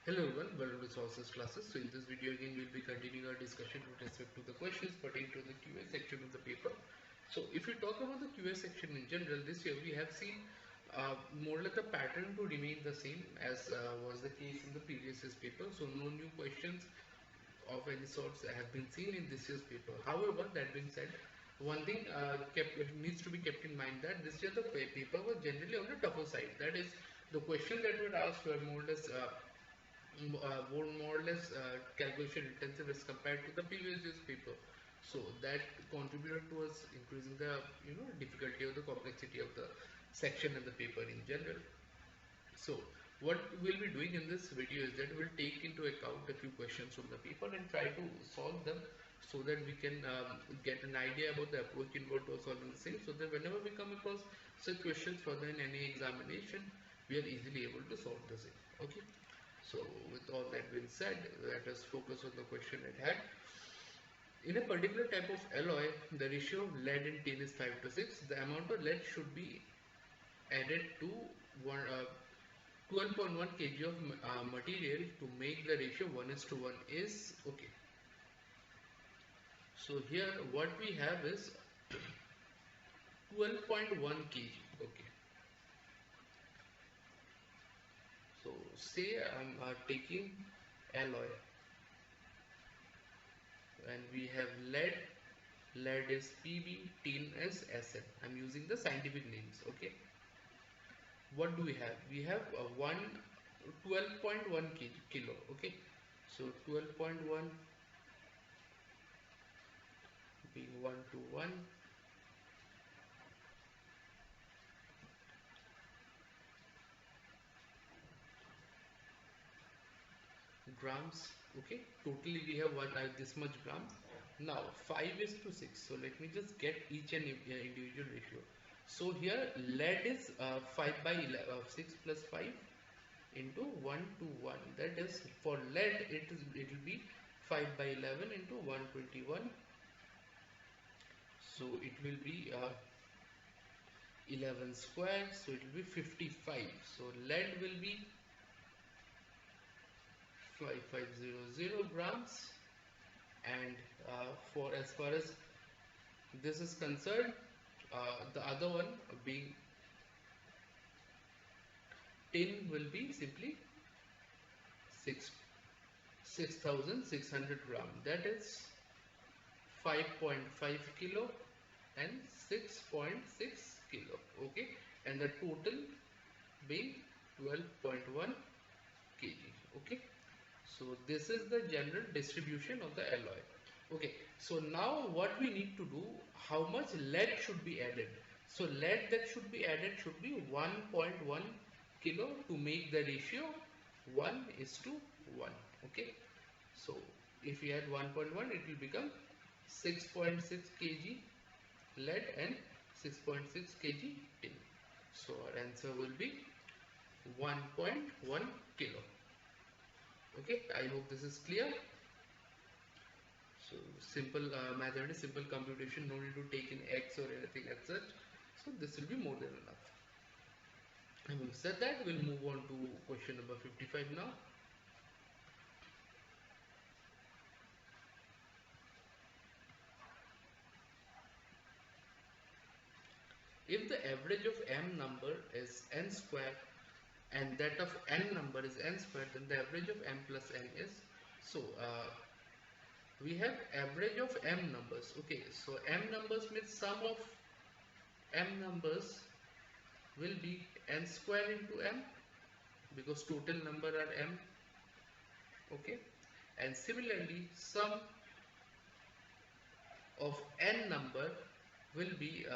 Hello everyone, welcome to Sources classes. So in this video again we'll be continuing our discussion with respect to the questions pertaining to the QA section of the paper. So if you talk about the QA section in general, this year we have seen more or less the pattern to remain the same as was the case in the previous year's paper. So no new questions of any sorts have been seen in this year's paper. However, that being said, one thing needs to be kept in mind that this year the paper was generally on the tougher side. That is, the questions that were asked were more or less calculation intensive as compared to the previous year's paper. So that contributed to us increasing the difficulty or the complexity of the section and the paper in general. So what we'll be doing in this video is that we'll take into account a few questions from the paper and try to solve them so that we can get an idea about the approach involved to solving the same, so that whenever we come across such questions further in any examination, we are easily able to solve the same. Okay. So with all that being said, let us focus on the question at hand. In a particular type of alloy, the ratio of lead and tin is 5 to 6. The amount of lead should be added to 12.1 kg of material to make the ratio 1:1 is okay. So here what we have is 12.1 kg. Okay. So say I'm taking alloy and we have lead is Pb, tin is Sn. I'm using the scientific names. Okay. What do we have? We have 12.1 kilo. Okay. So 12.1 being 1 to 1 grams. Okay, totally we have this much grams. Now 5 is to 6, so let me just get each and individual ratio. So here lead is 5 by 6 plus 5 into 1 to 1. That is, for lead it will be 5 by 11 into 121. So it will be 11 square, so it will be 55. So lead will be 5500 grams, and for as far as this is concerned, the other one being tin will be simply 6600 gram, that is 5.5 kilo and 6.6 kilo. Okay, and the total being 12.1 kg. Okay, so this is the general distribution of the alloy. Okay, so now what we need to do, how much lead should be added? So lead that should be added should be 1.1 kilo to make the ratio 1:1. Okay, so if we add 1.1, it will become 6.6 kg lead and 6.6 kg tin. So our answer will be 1.1 kilo. Okay, I hope this is clear. So simple mathematics, simple computation, no need to take in x or anything as such. So this will be more than enough. Having said that, we'll move on to question number 55 now. If the average of m number is n square and that of n number is n square, then the average of m plus n is, so we have average of m numbers. Okay, so m numbers means sum of m numbers will be n square into m, because total number are m. Okay, and similarly sum of n number will be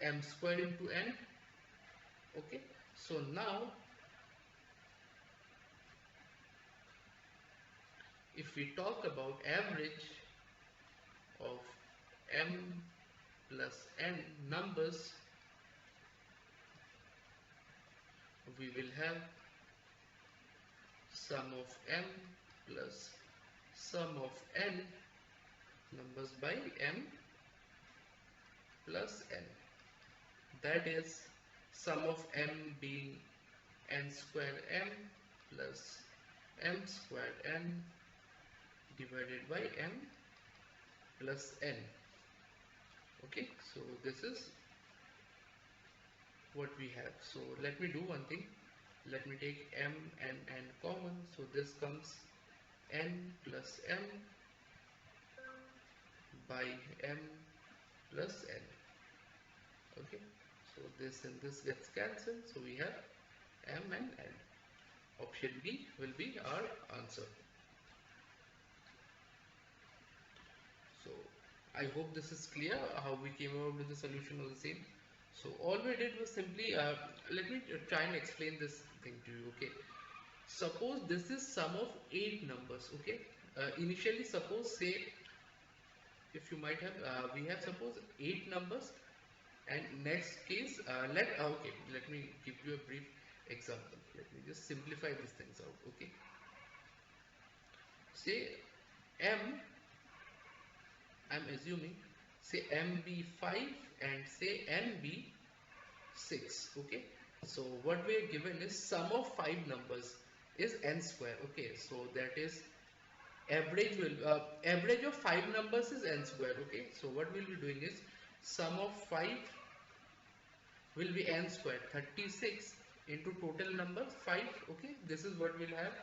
m square into n. Okay, so now if we talk about average of m plus n numbers, we will have sum of m plus sum of n numbers by m plus n. That is, sum of m being n square m plus m square n divided by m plus n. Okay, so this is what we have. So let me do one thing. Let me take m and n common. So this comes n plus m by m plus n. Okay, so this and this gets cancelled. So we have m and n. Option B will be our answer. So I hope this is clear how we came up with the solution of the same. So all we did was simply, let me try and explain this thing to you. Okay, suppose this is sum of 8 numbers. Okay, initially suppose, say, if you might have, we have suppose 8 numbers, and next case, okay, let me give you a brief example. Let me just simplify these things out. Okay, say m, I'm assuming, say m be 5 and say n be 6. Okay, so what we are given is sum of 5 numbers is n square. Okay, so that is average of 5 numbers is n square. Okay, so what we'll be doing is sum of 5 will be n square, 36 into total number 5. Okay, this is what we'll have.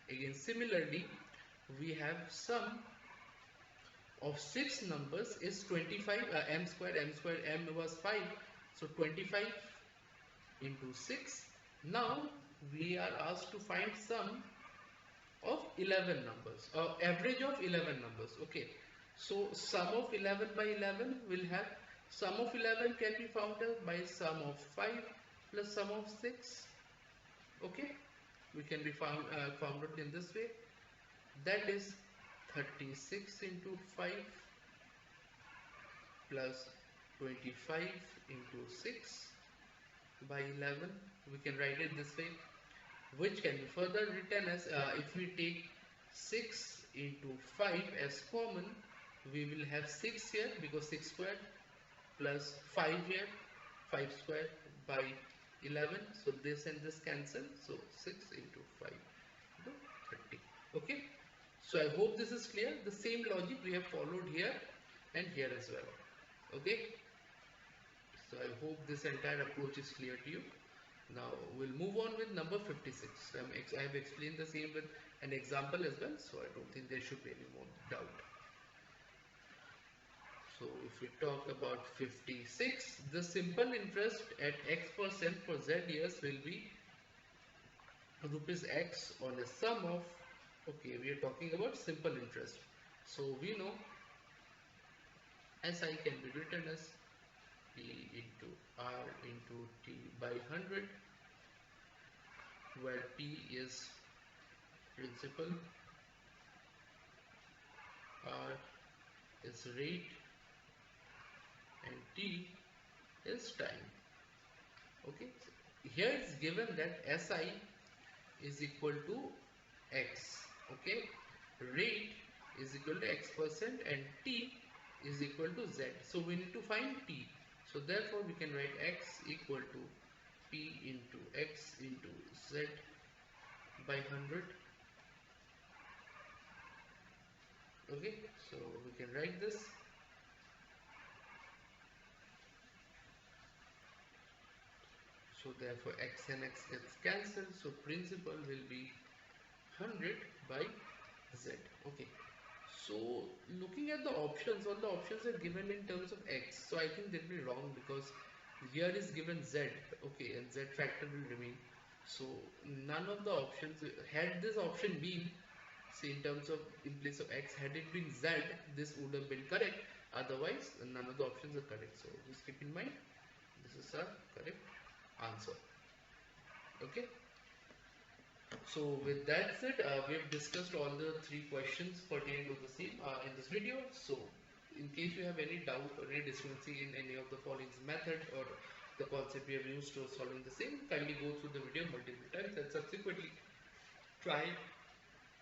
Again, similarly, we have sum of 6 numbers is 25, m square, m was 5, so 25 into 6. Now we are asked to find sum of 11 numbers, average of 11 numbers. Okay, so sum of 11 by 11 will have, sum of 11 can be found by sum of 5 plus sum of 6. Okay, we can be found out in this way, that is 36 into 5 plus 25 into 6 by 11. We can write it this way, which can be further written as, if we take 6 into 5 as common, we will have 6 here because 6 squared plus 5 here, 5 squared by 11. So this and this cancel. So 6 into 5 into 30. Okay. So I hope this is clear. The same logic we have followed here and here as well. Okay. So I hope this entire approach is clear to you. Now we'll move on with number 56. I have explained the same with an example as well, so I don't think there should be any more doubt. So if we talk about 56, the simple interest at x% for z years will be rupees x on a sum of, okay, we are talking about simple interest. So we know SI can be written as P into R into T by 100, where P is principal, R is rate, and T is time. Okay, here it's given that SI is equal to X. Okay, rate is equal to x% and T is equal to Z. So we need to find T. So therefore we can write X equal to P into X into Z by 100. Okay, so we can write this. So therefore X and X gets cancelled. So principal will be 100 by Z. Okay. So looking at the options, all the options are given in terms of x. So I think they'll be wrong because here is given z, okay, and z factor will remain. So none of the options, had this option been, say in terms of, in place of x, had it been z, this would have been correct. Otherwise, none of the options are correct. So just keep in mind, this is our correct answer. Okay. So with that said, we have discussed all the 3 questions pertaining to the same in this video. So in case you have any doubt or any discrepancy in any of the following method or the concept we have used to solving the same, kindly go through the video multiple times and subsequently try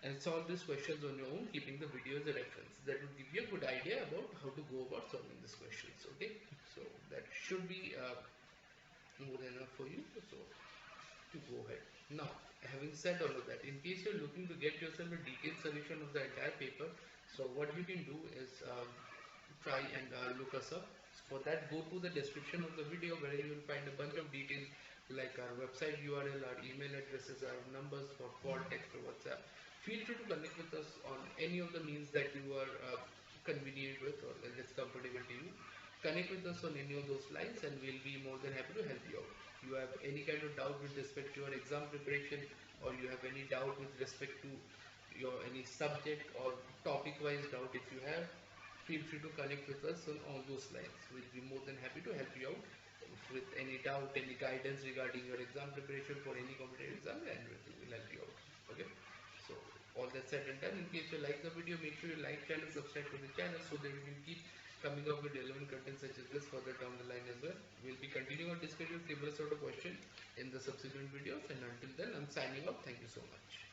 and solve these questions on your own, keeping the video as a reference. That would give you a good idea about how to go about solving these questions. Okay, so that should be more than enough for you. So to go ahead. Now, having said all of that, in case you're looking to get yourself a detailed solution of the entire paper, so what you can do is try and look us up. For that, go to the description of the video where you will find a bunch of details like our website URL, our email addresses, our numbers for call, text, or WhatsApp. Feel free to connect with us on any of the means that you are convenient with or that's comfortable to you. Connect with us on any of those lines and we'll be more than happy to help you out. You have any kind of doubt with respect to your exam preparation, or you have any doubt with respect to your any subject or topic wise doubt, if you have, feel free to connect with us on all those lines. We'll be more than happy to help you out with any doubt, any guidance regarding your exam preparation for any competitive exam, and we'll help you out. Okay. So all that said and done, in case you like the video, make sure you like, channel, subscribe to the channel so that we can keep coming up with relevant content such as this further down the line as well. We'll be continuing our discussion similar sort of question in the subsequent videos, and until then I'm signing off. Thank you so much.